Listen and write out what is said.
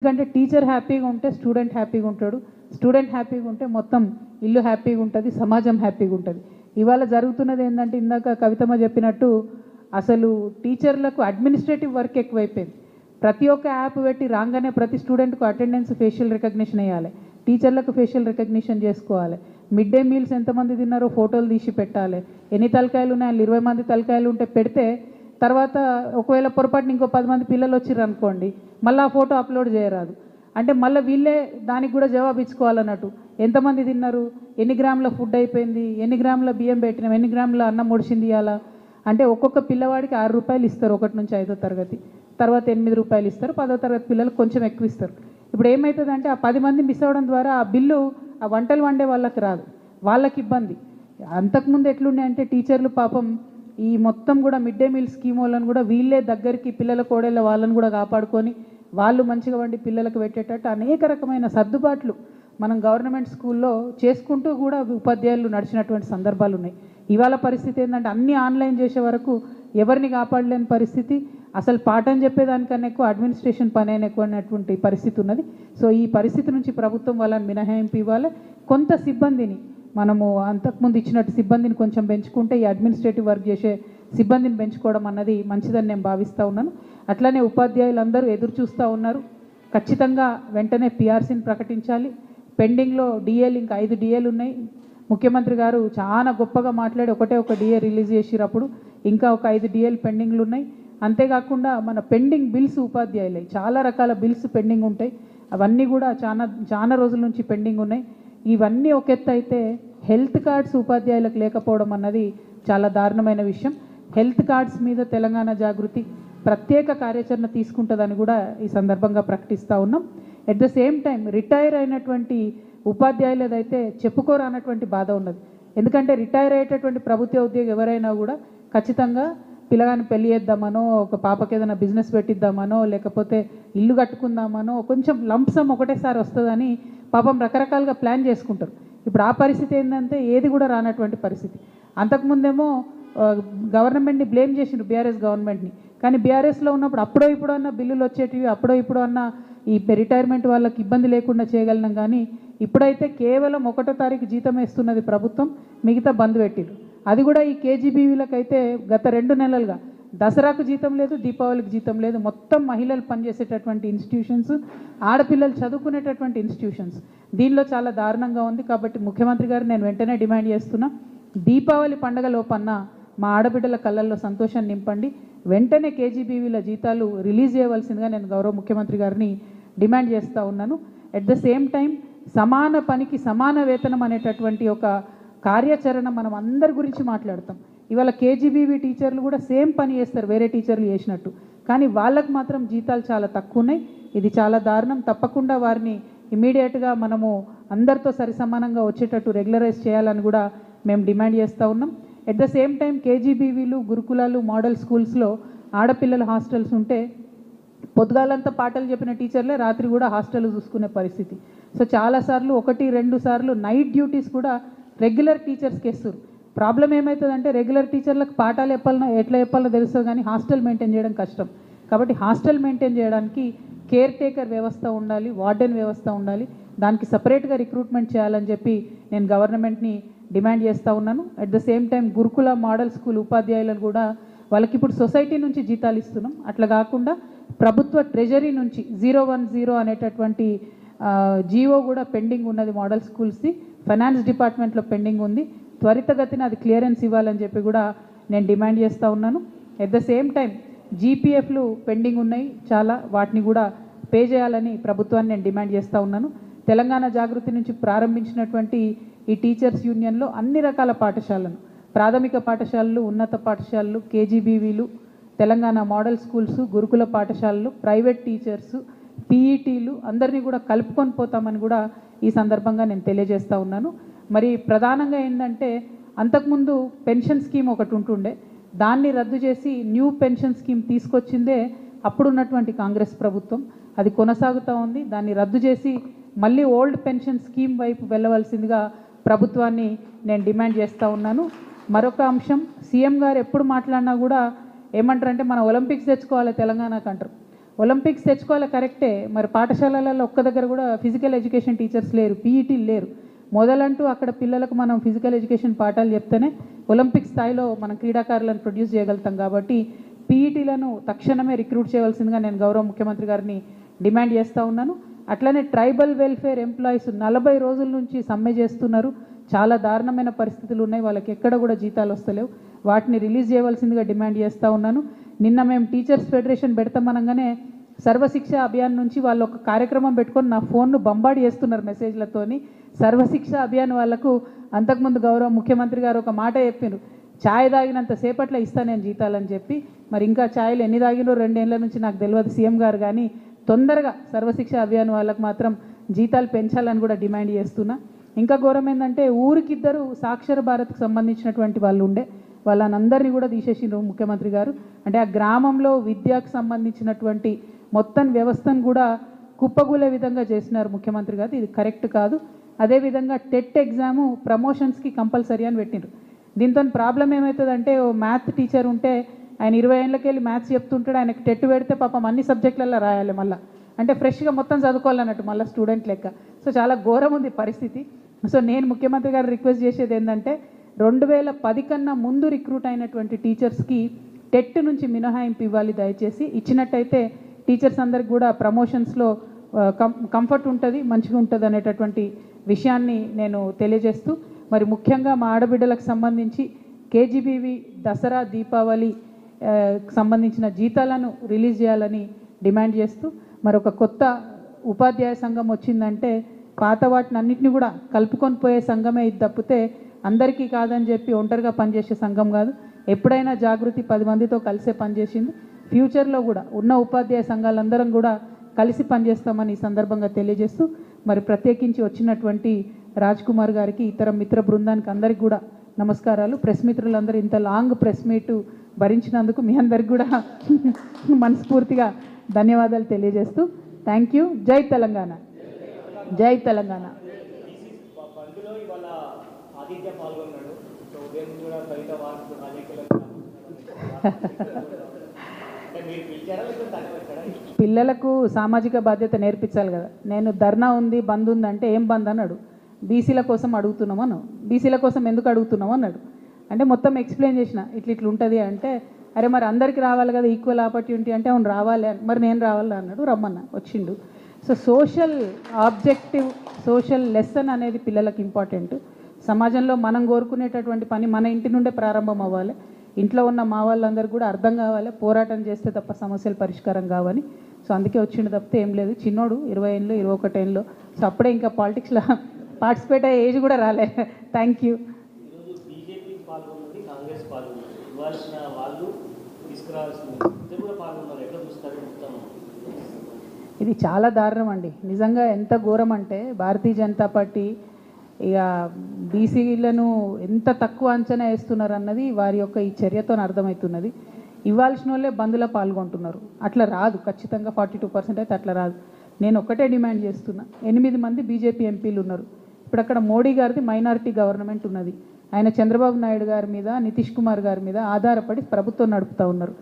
ఎందుకంటే టీచర్ హ్యాపీగా ఉంటే స్టూడెంట్ హ్యాపీగా ఉంటాడు, స్టూడెంట్ హ్యాపీగా ఉంటే మొత్తం ఇల్లు హ్యాపీగా ఉంటుంది, సమాజం హ్యాపీగా ఉంటుంది. ఇవాళ జరుగుతున్నది ఏంటంటే ఇందాక కవితమ్మ చెప్పినట్టు అసలు టీచర్లకు అడ్మినిస్ట్రేటివ్ వర్క్ ఎక్కువైపోయింది. ప్రతి ఒక్క యాప్ పెట్టి రాగానే ప్రతి స్టూడెంట్కు అటెండెన్స్ ఫేషియల్ రికగ్నిషన్ వేయాలి, టీచర్లకు ఫేషియల్ రికగ్నిషన్ చేసుకోవాలి, మిడ్ డే మీల్స్ ఎంతమంది తిన్నారో ఫోటోలు తీసి పెట్టాలి, ఎన్ని తలకాయలు ఉన్నాయి 20 మంది తలకాయలు ఉంటే పెడితే తర్వాత ఒకవేళ పొరపాటున ఇంకో 10 మంది పిల్లలు వచ్చిర్రు అనుకోండి, మళ్ళీ ఆ ఫోటో అప్లోడ్ చేయరాదు. అంటే మళ్ళీ వీళ్ళే దానికి కూడా జవాబు ఇచ్చుకోవాలన్నట్టు. ఎంతమంది తిన్నారు, ఎన్ని గ్రాముల ఫుడ్ అయిపోయింది, ఎన్ని గ్రాముల బియ్యం పెట్టినాం, ఎన్ని గ్రాముల అన్నం ఒడిచింది ఇవ్వాలా అంటే ఒక్కొక్క పిల్లవాడికి 6 రూపాయలు ఇస్తారు 1 నుంచి 5వ తరగతి, తర్వాత 8 రూపాయలు ఇస్తారు, 10వ తరగతి పిల్లలకు కొంచెం ఎక్కువ ఇస్తారు. ఇప్పుడు ఏమవుతుందంటే ఆ 10 మంది మిస్ అవ్వడం ద్వారా ఆ బిల్లు ఆ వంటలు వండే వాళ్ళకి రాదు, వాళ్ళకి ఇబ్బంది. అంతకుముందు ఎట్లుండే అంటే టీచర్లు పాపం ఈ మొత్తం కూడా మిడ్ డే మీల్ స్కీమ్ వాళ్ళని కూడా వీళ్ళే దగ్గరికి పిల్లల కోడళ్ళ వాళ్ళని కూడా కాపాడుకొని వాళ్ళు మంచిగా వండి పిల్లలకు పెట్టేటట్టు అనేక రకమైన సర్దుబాట్లు మనం గవర్నమెంట్ స్కూల్లో చేసుకుంటూ కూడా ఉపాధ్యాయులు నడిచినటువంటి సందర్భాలు ఉన్నాయి. ఇవాళ పరిస్థితి ఏంటంటే అన్నీ ఆన్లైన్ చేసే వరకు ఎవరిని కాపాడలేని పరిస్థితి, అసలు పాఠం చెప్పేదానికన్నా ఎక్కువ అడ్మినిస్ట్రేషన్ పని అయిన ఎక్కువ అన్నటువంటి పరిస్థితి ఉన్నది. సో ఈ పరిస్థితి నుంచి ప్రభుత్వం వాళ్ళని మినహాయింపు ఇవ్వాలి. కొంత సిబ్బందిని మనము అంతకుముందు ఇచ్చినట్టు సిబ్బందిని కొంచెం పెంచుకుంటే ఈ అడ్మినిస్ట్రేటివ్ వర్క్ చేసే సిబ్బందిని పెంచుకోవడం అన్నది మంచిదని నేను భావిస్తూ ఉన్నాను. అట్లనే ఉపాధ్యాయులందరూ ఎదురు చూస్తూ ఉన్నారు. ఖచ్చితంగా వెంటనే పిఆర్సీని ప్రకటించాలి. పెండింగ్లో డిఏలు ఇంకా 5 డిఏలు ఉన్నాయి. ముఖ్యమంత్రి గారు చాలా గొప్పగా మాట్లాడి ఒక డిఏ రిలీజ్ చేసినప్పుడు ఇంకా ఒక 5 డిఏలు పెండింగ్లు ఉన్నాయి. అంతేకాకుండా మన పెండింగ్ బిల్స్ ఉపాధ్యాయులై చాలా రకాల బిల్స్ పెండింగ్ ఉంటాయి, అవన్నీ కూడా చాలా రోజుల నుంచి పెండింగ్ ఉన్నాయి. ఇవన్నీ ఒక ఎత్తు అయితే హెల్త్ కార్డ్స్ ఉపాధ్యాయులకు లేకపోవడం అన్నది చాలా దారుణమైన విషయం. హెల్త్ కార్డ్స్ మీద తెలంగాణ జాగృతి ప్రత్యేక కార్యాచరణ తీసుకుంటుందని కూడా ఈ సందర్భంగా ప్రకటిస్తూ ఉన్నాం. At the same time retire అయినటువంటి ఉపాధ్యాయులదైతే చెప్పుకోరానటువంటి బాధ ఉన్నది. ఎందుకంటే రిటైర్ అయ్యేటటువంటి ప్రభుత్వ ఉద్యోగి ఎవరైనా కూడా ఖచ్చితంగా పిల్లగాని పెళ్లి చేద్దామనో, ఒక పాపకి ఏదైనా బిజినెస్ పెట్టిద్దామనో, లేకపోతే ఇల్లు కట్టుకుందామనో కొంచెం లంప్సమ్ ఒకటేసారి వస్తుందని పాపం రకరకాలుగా ప్లాన్ చేసుకుంటారు. ఇప్పుడు ఆ పరిస్థితి ఏంటంటే ఏది కూడా రానటువంటి పరిస్థితి. అంతకుముందేమో గవర్నమెంట్ని బ్లేమ్ చేసిండ్రు, బీఆర్ఎస్ గవర్నమెంట్ని. కానీ బీఆర్ఎస్లో ఉన్నప్పుడు అప్పుడో ఇప్పుడు అన్న బిల్లులు వచ్చేటివి, అప్పుడో ఇప్పుడు అన్న ఈ రిటైర్మెంట్ వాళ్ళకి ఇబ్బంది లేకుండా చేయగలిగినాం. కానీ ఇప్పుడైతే కేవలం 1వ తారీఖు జీతం వేస్తున్నది ప్రభుత్వం, మిగతా బంద్ పెట్టిరు. అది కూడా ఈ కేజీబీవీలకైతే గత 2 నెలలుగా దసరాకు జీతం లేదు, దీపావళికి జీతం లేదు. మొత్తం మహిళలు పనిచేసేటటువంటి ఇన్స్టిట్యూషన్స్, ఆడపిల్లలు చదువుకునేటటువంటి ఇన్స్టిట్యూషన్స్, దీనిలో చాలా దారుణంగా ఉంది. కాబట్టి ముఖ్యమంత్రి గారు నేను వెంటనే డిమాండ్ చేస్తున్నా, దీపావళి పండుగ లోపన్న మా ఆడబిడ్డల కళ్ళల్లో సంతోషాన్ని నింపండి, వెంటనే కేజీబీవీల జీతాలు రిలీజ్ చేయవలసిందిగా నేను గౌరవ ముఖ్యమంత్రి గారిని డిమాండ్ చేస్తూ ఉన్నాను. ఎట్ ద సేమ్ టైం సమాన పనికి సమాన వేతనం అనేటటువంటి ఒక కార్యాచరణ మనం అందరి గురించి మాట్లాడతాం. ఇవాళ కేజీబీవీ టీచర్లు కూడా సేమ్ పని చేస్తారు వేరే టీచర్లు చేసినట్టు, కానీ వాళ్ళకు మాత్రం జీతాలు చాలా తక్కువ ఉన్నాయి. ఇది చాలా దారుణం. తప్పకుండా వారిని ఇమీడియట్గా మనము అందరితో సరిసమానంగా వచ్చేటట్టు రెగ్యులరైజ్ చేయాలని కూడా మేము డిమాండ్ చేస్తూ ఉన్నాం. ఎట్ ద సేమ్ టైం కేజీబీవీలు, గురుకులాలు, మోడల్ స్కూల్స్లో ఆడపిల్లల హాస్టల్స్ ఉంటే పొద్దుగాలంతా పాటలు చెప్పిన టీచర్లే రాత్రి కూడా హాస్టల్ చూసుకునే పరిస్థితి. సో చాలాసార్లు 1-2 సార్లు నైట్ డ్యూటీస్ కూడా రెగ్యులర్ టీచర్స్కి ఇస్తారు. ప్రాబ్లం ఏమవుతుందంటే రెగ్యులర్ టీచర్లకు పాఠాలు ఎట్లా చెప్పాలో తెలుస్తుంది, కానీ హాస్టల్ మెయింటైన్ చేయడం కష్టం. కాబట్టి హాస్టల్ మెయింటైన్ చేయడానికి కేర్ టేకర్ వ్యవస్థ ఉండాలి, వార్డెన్ వ్యవస్థ ఉండాలి, దానికి సపరేట్గా రిక్రూట్మెంట్ చేయాలని చెప్పి నేను గవర్నమెంట్ని డిమాండ్ చేస్తూ ఉన్నాను. అట్ ద సేమ్ టైం గురుకుల, మోడల్ స్కూల్ ఉపాధ్యాయులను కూడా వాళ్ళకి ఇప్పుడు సొసైటీ నుంచి జీతాలు ఇస్తున్నాం. అట్లా కాకుండా ప్రభుత్వ ట్రెజరీ నుంచి 010 అనేటటువంటి జీవో కూడా పెండింగ్ ఉన్నది మోడల్ స్కూల్స్ది, ఫైనాన్స్ డిపార్ట్మెంట్లో పెండింగ్ ఉంది. త్వరితగతిన అది క్లియరెన్స్ ఇవ్వాలని చెప్పి కూడా నేను డిమాండ్ చేస్తూ ఉన్నాను. ఎట్ ద సేమ్ టైం జీపీఎఫ్లు పెండింగ్ ఉన్నాయి చాలా, వాటిని కూడా పే చేయాలని ప్రభుత్వాన్ని నేను డిమాండ్ చేస్తూ ఉన్నాను. తెలంగాణ జాగృతి నుంచి ప్రారంభించినటువంటి ఈ టీచర్స్ యూనియన్లో అన్ని రకాల పాఠశాలను, ప్రాథమిక పాఠశాలలు, ఉన్నత పాఠశాలలు, కేజీబీవీలు, తెలంగాణ మోడల్ స్కూల్స్, గురుకుల పాఠశాలలు, ప్రైవేట్ టీచర్స్, పీఈటీలు అందరినీ కూడా కలుపుకొని పోతామని కూడా ఈ సందర్భంగా నేను తెలియజేస్తూ ఉన్నాను. మరి ప్రధానంగా ఏంటంటే అంతకుముందు పెన్షన్ స్కీమ్ ఒకటి ఉంటుండే, దాన్ని రద్దు చేసి న్యూ పెన్షన్ స్కీమ్ తీసుకొచ్చిందే అప్పుడున్నటువంటి కాంగ్రెస్ ప్రభుత్వం. అది కొనసాగుతూ ఉంది. దాన్ని రద్దు చేసి మళ్ళీ ఓల్డ్ పెన్షన్ స్కీమ్ వైపు వెళ్ళవలసిందిగా ప్రభుత్వాన్ని నేను డిమాండ్ చేస్తూ ఉన్నాను. మరొక అంశం, సీఎం గారు ఎప్పుడు మాట్లాడినా కూడా ఏమంటారంటే మన ఒలింపిక్స్ తెచ్చుకోవాలి తెలంగాణకు అంటారు. ఒలింపిక్స్ తెచ్చుకోవాలి కరెక్టే, మరి పాఠశాలలలో ఒక్క దగ్గర కూడా ఫిజికల్ ఎడ్యుకేషన్ టీచర్స్ లేరు, పీఈటీలు లేరు. మొదలంటూ అక్కడ పిల్లలకు మనం ఫిజికల్ ఎడ్యుకేషన్ పాఠాలు చెప్తేనే ఒలింపిక్ స్థాయిలో మనం క్రీడాకారులను ప్రొడ్యూస్ చేయగలుగుతాం. కాబట్టి పీఈటీలను తక్షణమే రిక్రూట్ చేయవలసిందిగా నేను గౌరవ ముఖ్యమంత్రి గారిని డిమాండ్ చేస్తూ ఉన్నాను. అట్లనే ట్రైబల్ వెల్ఫేర్ ఎంప్లాయీస్ 40 రోజుల నుంచి సమ్మె చేస్తున్నారు. చాలా దారుణమైన పరిస్థితులు ఉన్నాయి, వాళ్ళకి ఎక్కడ కూడా జీతాలు వస్తలేవు. వాటిని రిలీజ్ చేయవలసిందిగా డిమాండ్ చేస్తూ ఉన్నాను. నిన్న మేము టీచర్స్ ఫెడరేషన్ పెడతామనగానే సర్వశిక్ష అభియాన్ నుంచి వాళ్ళు ఒక కార్యక్రమం పెట్టుకొని నా ఫోన్ను బంబాడి చేస్తున్నారు మెసేజ్లతోని. సర్వశిక్ష అభియాన్ వాళ్ళకు అంతకుముందు గౌరవ ముఖ్యమంత్రి గారు ఒక మాట చెప్పారు, ఛాయ్ తాగినంత సేపట్లో ఇస్తా నేను జీతాలని చెప్పి. మరి ఇంకా ఛాయలు ఎన్ని తాగినో 2 ఏళ్ల నుంచి నాకు తెలియదు సీఎం గారు, కానీ తొందరగా సర్వశిక్ష అభియాన్ వాళ్ళకు మాత్రం జీతాలు పెంచాలని కూడా డిమాండ్ చేస్తున్నా. ఇంకా ఘోరం ఏంటంటే ఊరికిద్దరు సాక్షర భారత్కు సంబంధించినటువంటి వాళ్ళు ఉండే, వాళ్ళనందరినీ కూడా తీసేసిండ్రు ముఖ్యమంత్రి గారు. అంటే ఆ గ్రామంలో విద్యకు సంబంధించినటువంటి మొత్తం వ్యవస్థను కూడా కుప్పగూలే విధంగా చేసినారు ముఖ్యమంత్రి గారు. ఇది కరెక్ట్ కాదు. అదేవిధంగా టెట్ ఎగ్జాము ప్రమోషన్స్కి కంపల్సరీ అని పెట్టిండ్రు. దీంతో ప్రాబ్లం ఏమవుతుందంటే ఓ మ్యాథ్ టీచర్ ఉంటే ఆయన 20 ఏళ్ళకి వెళ్ళి మ్యాథ్స్ చెప్తుంటాడు, ఆయనకు టెట్ పెడితే పాపం అన్ని సబ్జెక్టులలో రాయాలి మళ్ళీ, అంటే ఫ్రెష్గా మొత్తం చదువుకోవాలన్నట్టు మళ్ళీ స్టూడెంట్ లెక్క. సో చాలా ఘోరం ఉంది పరిస్థితి. సో నేను ముఖ్యమంత్రి గారు రిక్వెస్ట్ చేసేది ఏంటంటే 2010 కన్నా ముందు రిక్రూట్ అయినటువంటి టీచర్స్కి టెట్ నుంచి మినహాయింపు ఇవ్వాలి దయచేసి. ఇచ్చినట్టయితే టీచర్స్ అందరికి కూడా ప్రమోషన్స్లో కంఫర్ట్ ఉంటుంది, మంచిగా ఉంటుంది అనేటటువంటి విషయాన్ని నేను తెలియజేస్తూ, మరి ముఖ్యంగా మా ఆడబిడ్డలకు సంబంధించి కేజీబీవి దసరా దీపావళి సంబంధించిన జీతాలను రిలీజ్ చేయాలని డిమాండ్ చేస్తూ, మరి ఒక కొత్త ఉపాధ్యాయ సంఘం వచ్చిందంటే పాత వాటిని అన్నింటినీ కూడా కలుపుకొని పోయే సంఘమే ఇది తప్పితే అందరికీ కాదని చెప్పి ఒంటరిగా పనిచేసే సంఘం కాదు. ఎప్పుడైనా జాగృతి 10 మందితో కలిసే పనిచేసింది. ఫ్యూచర్లో కూడా ఉన్న ఉపాధ్యాయ సంఘాలందరం కూడా కలిసి పనిచేస్తామని ఈ సందర్భంగా తెలియజేస్తూ, మరి ప్రత్యేకించి వచ్చినటువంటి రాజ్ కుమార్ గారికి, ఇతర మిత్ర బృందానికి అందరికీ కూడా నమస్కారాలు. ప్రెస్ మిత్రులందరూ ఇంత లాంగ్ ప్రెస్ మీట్ భరించినందుకు మీ అందరికి కూడా మనస్ఫూర్తిగా ధన్యవాదాలు తెలియజేస్తూ థ్యాంక్ యూ. జై తెలంగాణ, జై తెలంగాణ. పిల్లలకు సామాజిక బాధ్యత నేర్పించాలి కదా. నేను ధర్నా ఉంది, బంద్ ఉంది అంటే ఏం బంద్ అన్నాడు, బీసీల కోసం అడుగుతున్నాం అన్నాడు. బీసీల కోసం ఎందుకు అడుగుతున్నాం అన్నాడు. అంటే మొత్తం ఎక్స్ప్లెయిన్ చేసిన ఇట్లా ఉంటుంది అంటే, అరే మరి అందరికీ రావాలి కదా ఈక్వల్ ఆపర్చునిటీ అంటే, అవును రావాలి అని, మరి నేను రావాలి అన్నాడు, రమ్మన్నా వచ్చిండు. So social objective, social lesson అనేది పిల్లలకు ఇంపార్టెంట్. సమాజంలో మనం కోరుకునేటటువంటి పని మన ఇంటి నుండే ప్రారంభం అవ్వాలి. ఇంట్లో ఉన్న మా వాళ్ళందరూ కూడా అర్థం కావాలి, పోరాటం చేస్తే తప్ప సమస్యలు పరిష్కారం కావని. సో అందుకే వచ్చిండు తప్పితే ఏం లేదు. చిన్నోడు 20 ఏళ్ళు 21 ఏళ్ళు, సో అప్పుడే ఇంకా పాలిటిక్స్లో పార్టిసిపేట్ అయ్యే ఏజ్ కూడా రాలే. Thank you. ఇది చాలా దారుణం అండి నిజంగా. ఎంత ఘోరం అంటే భారతీయ జనతా పార్టీ ఇక బీసీలను ఎంత తక్కువ అంచనా వేస్తున్నారు అన్నది వారి యొక్క ఈ చర్యతో అర్థమవుతున్నది. ఇవ్వాల్సిన వాళ్ళే బంద్లో పాల్గొంటున్నారు. అట్లా రాదు, ఖచ్చితంగా 42% అయితే అట్లా రాదు. నేను ఒకటే డిమాండ్ చేస్తున్నా, 8 మంది బీజేపీ ఎంపీలు ఉన్నారు. ఇప్పుడు అక్కడ మోడీ గారిది మైనారిటీ గవర్నమెంట్ ఉన్నది. ఆయన చంద్రబాబు నాయుడు గారి మీద, నితీష్ కుమార్ గారి మీద ఆధారపడి ప్రభుత్వం నడుపుతూ ఉన్నారు.